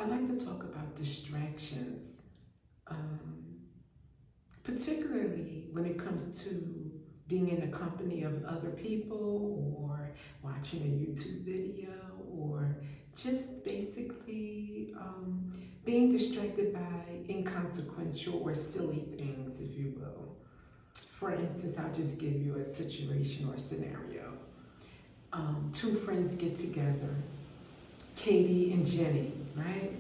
I like to talk about distractions, particularly when it comes to being in the company of other people or watching a YouTube video or just basically being distracted by inconsequential or silly things, if you will. For instance, I'll just give you a situation or scenario. Two friends get together, Katie and Jenny, right?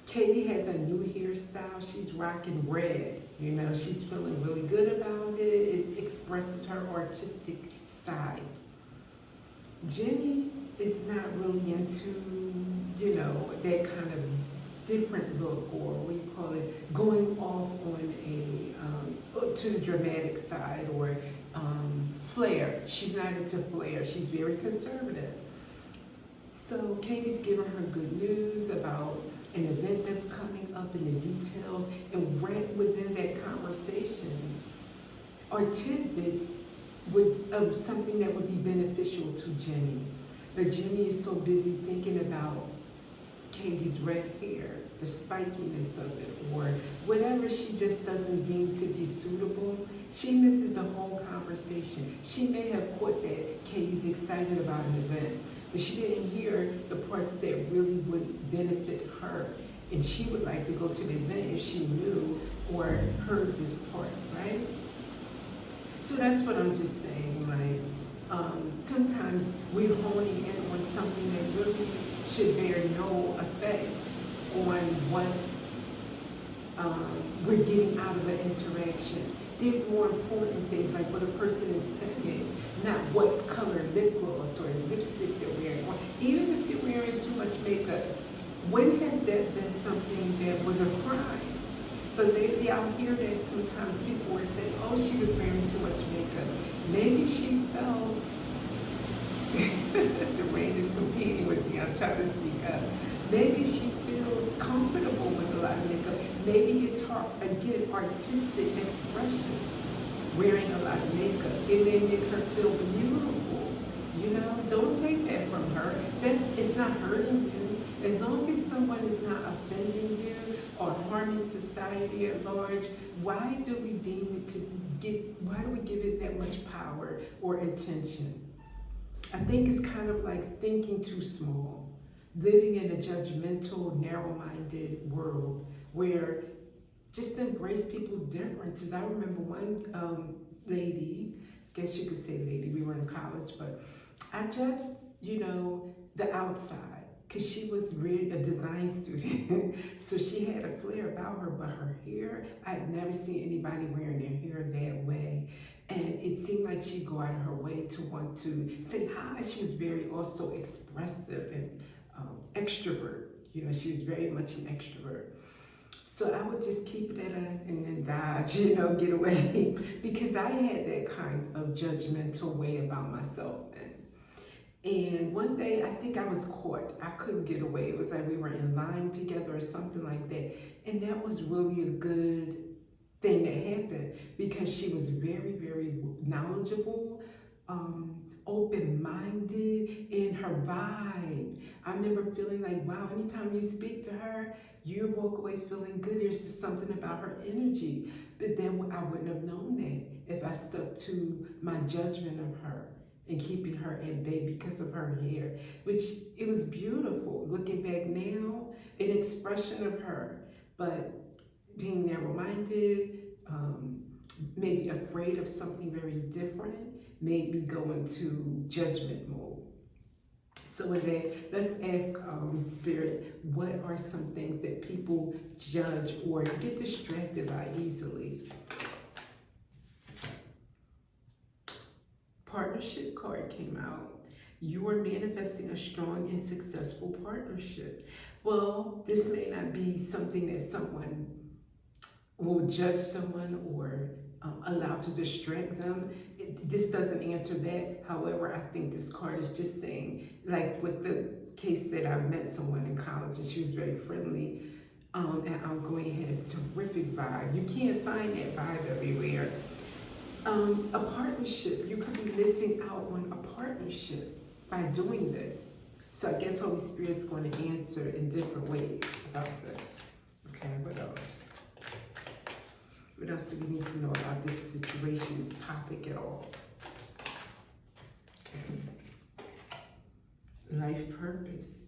Katie has a new hairstyle. She's rocking red. You know, she's feeling really good about it. It expresses her artistic side. Jenny is not really into, you know, that kind of different look, or what you call it, going off on a to the dramatic side, or flair. She's not into flair. She's very conservative. So Katie's giving her good news about an event that's coming up in the details, and right within that conversation are tidbits of something that would be beneficial to Jenny. But Jenny is so busy thinking about Katie's red hair, the spikiness of it, or whatever she just doesn't deem to be suitable. She misses the whole conversation. She may have caught that Katie's excited about an event, but she didn't hear the parts that really would benefit her. And she would like to go to the event if she knew or heard this part, right? So that's what I'm just saying, like, sometimes we're honing in on something that really should bear no effect on what we're getting out of an interaction. There's more important things, like what a person is saying, not what color lip gloss or lipstick they're wearing. Or even if they're wearing too much makeup, when has that been something that was a crime? But lately I'll hear that sometimes people are saying, oh, she was wearing too much makeup. Maybe she felt, the rain is competing with me, I'm trying to speak up. Maybe she feels comfortable with a lot of makeup. Maybe it's her, again, artistic expression, wearing a lot of makeup. It may make her feel beautiful. You know, don't take that from her. It's not hurting you. As long as someone is not offending you or harming society at large, why do we why do we give it that much power or attention? I think it's kind of like thinking too small, living in a judgmental, narrow-minded world where just embrace people's differences. I remember one lady, guess you could say lady, we were in college, but I judged, you know, the outside, because she was really a design student. So she had a flair about her, but her hair, I had never seen anybody wearing their hair that way. And it seemed like she'd go out of her way to want to say hi. She was very also expressive and extrovert. You know, she was very much an extrovert. So I would just keep it at and then dodge, you know, get away, because I had that kind of judgmental way about myself then. And one day, I think I was caught. I couldn't get away. It was like we were in line together or something like that. And that was really a good thing that happened, because she was very, very knowledgeable, open-minded in her vibe. I remember feeling like, wow, anytime you speak to her, you walk away feeling good. There's just something about her energy. But then I wouldn't have known that if I stuck to my judgment of her and keeping her at bay because of her hair, which it was beautiful. Looking back now, an expression of her, but being narrow-minded, maybe afraid of something very different, made me go into judgment mode. So with that, let's ask Spirit, what are some things that people judge or get distracted by easily? Partnership card came out. You are manifesting a strong and successful partnership. Well, this may not be something that someone will judge someone or allow to distract them. This doesn't answer that. However, I think this card is just saying, like with the case that I met someone in college and she was very friendly and outgoing, had a terrific vibe. You can't find that vibe everywhere. A partnership, you could be missing out on a partnership by doing this. So I guess Holy Spirit's going to answer in different ways about this. Okay, what else? What else do we need to know about this situation, this topic at all? Okay. Life purpose.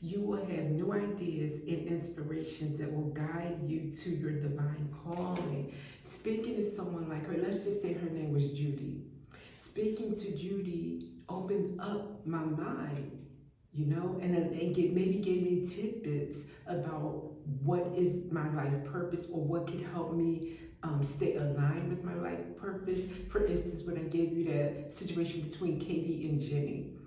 You will have new ideas and inspirations that will guide you to your divine calling. Speaking to someone like her, let's just say her name was Judy. Speaking to Judy opened up my mind, you know, and maybe gave me tidbits about what is my life purpose or what could help me stay aligned with my life purpose. For instance, when I gave you that situation between Katie and Jenny.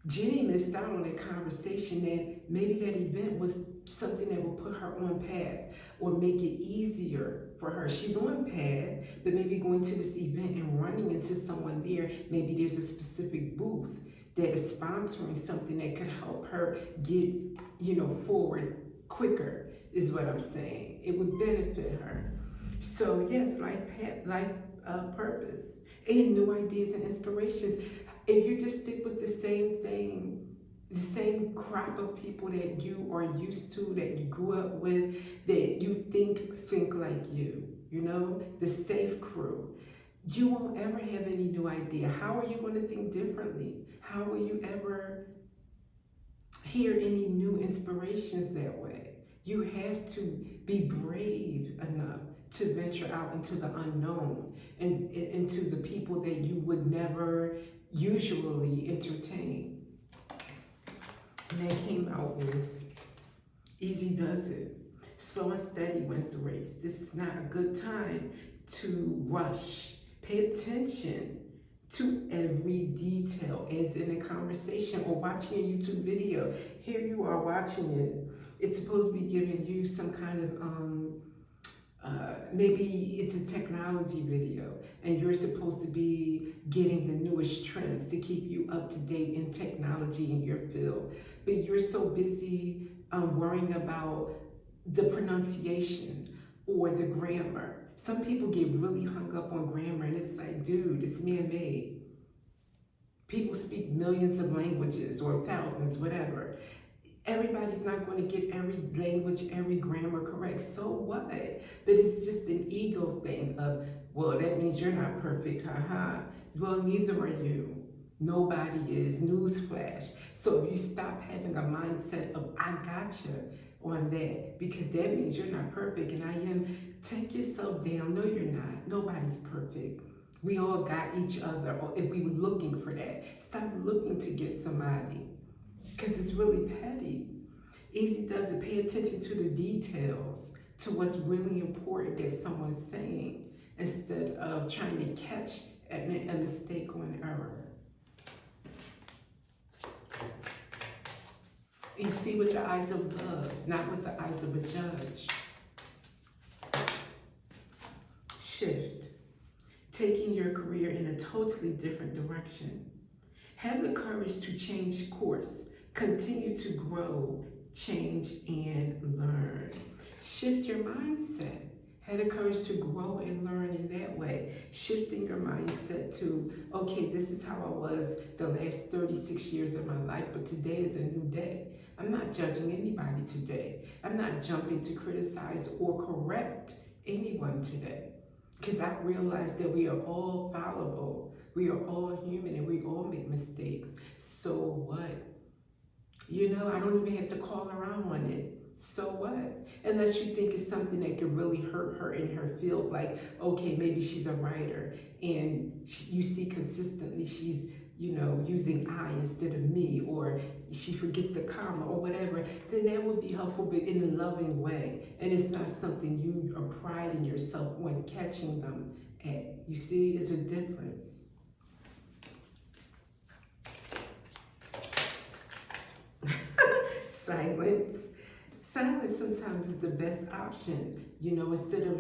Jenny missed out on that conversation, that maybe that event was something that will put her on path or make it easier for her. She's on path, but maybe going to this event and running into someone there, maybe there's a specific booth that is sponsoring something that could help her get, you know, forward quicker, is what I'm saying. It would benefit her. So yes, life purpose and new ideas and inspirations. If you just stick with the same thing, the same crop of people that you are used to, that you grew up with, that you think like you know, the safe crew, you won't ever have any new idea. How are you going to think differently? How will you ever hear any new inspirations that way? You have to be brave enough to venture out into the unknown and into the people that you would never usually entertain. And that came out with easy does it. Slow and steady wins the race. This is not a good time to rush. Pay attention to every detail, as in a conversation or watching a YouTube video. Here you are watching it. It's supposed to be giving you some kind of maybe it's a technology video and you're supposed to be getting the newest trends to keep you up to date in technology in your field. But you're so busy worrying about the pronunciation or the grammar. Some people get really hung up on grammar and it's like, dude, it's man-made. People speak millions of languages or thousands, whatever. Everybody's not going to get every language, every grammar correct. So what? But it's just an ego thing of, well, that means you're not perfect, haha. Well, neither are you. Nobody is. Newsflash. So if you stop having a mindset of, I gotcha on that, because that means you're not perfect and I am, take yourself down. No, you're not. Nobody's perfect. We all got each other, or if we was looking for that. Stop looking to get somebody, because it's really petty. Easy does it. Pay attention to the details, to what's really important that someone's saying, instead of trying to catch a mistake or an error. And see with the eyes of love, not with the eyes of a judge. Shift. Taking your career in a totally different direction. Have the courage to change course. Continue to grow, change, and learn. Shift your mindset. Have the courage to grow and learn in that way. Shifting your mindset to, okay, this is how I was the last 36 years of my life, but today is a new day. I'm not judging anybody today. I'm not jumping to criticize or correct anyone today. Because I realize that we are all fallible. We are all human and we all make mistakes. So what? You know, I don't even have to call her out on it. So what? Unless you think it's something that could really hurt her in her field, like, okay, maybe she's a writer and you see consistently she's, you know, using I instead of me, or she forgets the comma or whatever, then that would be helpful, but in a loving way. And it's not something you are priding yourself on catching them at. You see, it's a difference. Silence. Silence sometimes is the best option, you know, instead of,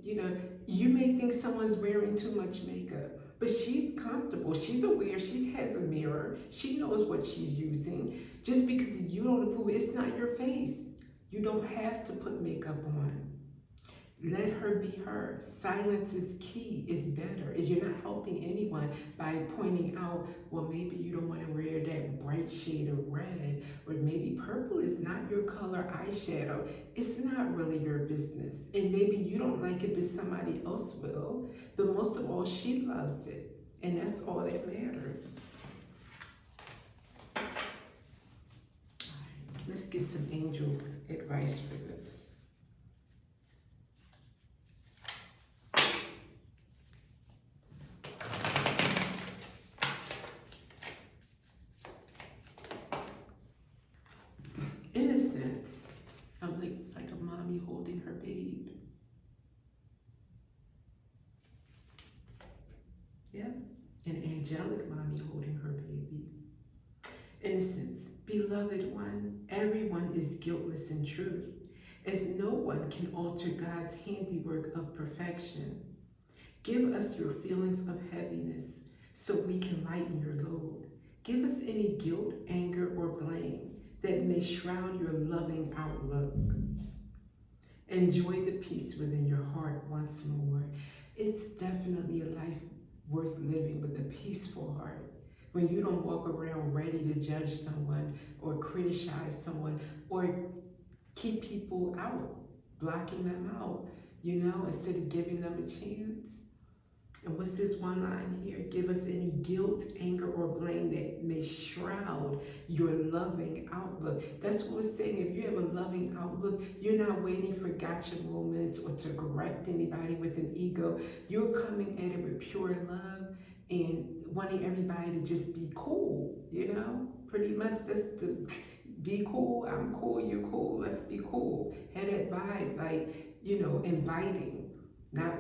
you know, you may think someone's wearing too much makeup, but she's comfortable, she's aware, she has a mirror, she knows what she's using. Just because you don't approve, it's not your face. You don't have to put makeup on. Let her be her. Silence is key, is better. Is you're not helping anyone by pointing out, well, maybe you don't want to wear that bright shade of red, or maybe purple is not your color eyeshadow. It's not really your business. And maybe you don't like it, but somebody else will. But most of all, she loves it. And that's all that matters. All right, let's get some angel advice for this. Innocence. I'm like, it's like a mommy holding her babe. Yeah. An angelic mommy holding her baby. Innocence. Beloved one, everyone is guiltless in truth, as no one can alter God's handiwork of perfection. Give us your feelings of heaviness so we can lighten your load. Give us any guilt, anger, or blame that may shroud your loving outlook. Enjoy the peace within your heart once more. It's definitely a life worth living with a peaceful heart. When you don't walk around ready to judge someone or criticize someone or keep people out, blocking them out, instead of giving them a chance. And what's this one line here? Give us any guilt, anger, or blame that may shroud your loving outlook. That's what we're saying. If you have a loving outlook, you're not waiting for gotcha moments or to correct anybody with an ego. You're coming at it with pure love and wanting everybody to just be cool, Pretty much that's the be cool, I'm cool, you're cool, let's be cool. Have that vibe, like, inviting, not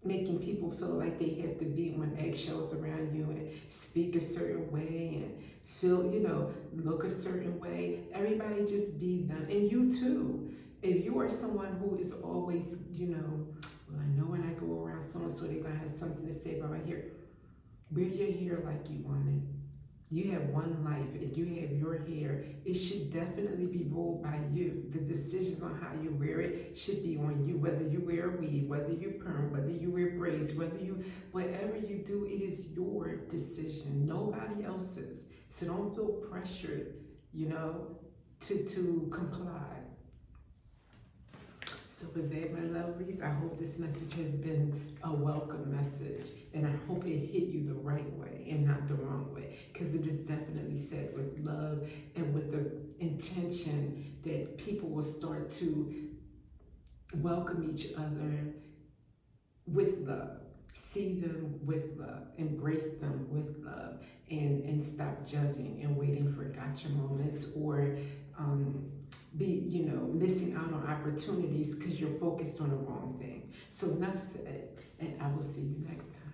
making people feel like they have to be on eggshells around you and speak a certain way and feel, look a certain way. Everybody just be them. And you too. If you are someone who is always, well, I know when I go around someone, so they're going to have something to say about my hair. Wear your hair like you want it. You have one life. If you have your hair, it should definitely be ruled by you. The decision on how you wear it should be on you. Whether you wear a weave, whether you perm, whether you wear braids, whatever you do, it is your decision, nobody else's. So don't feel pressured, to comply. So with that, my lovelies, I hope this message has been a welcome message, and I hope it hit you the right way and not the wrong way, because it is definitely said with love and with the intention that people will start to welcome each other with love, see them with love, embrace them with love, and stop judging and waiting for gotcha moments or be, missing out on opportunities because you're focused on the wrong thing. So enough said, and I will see you next time.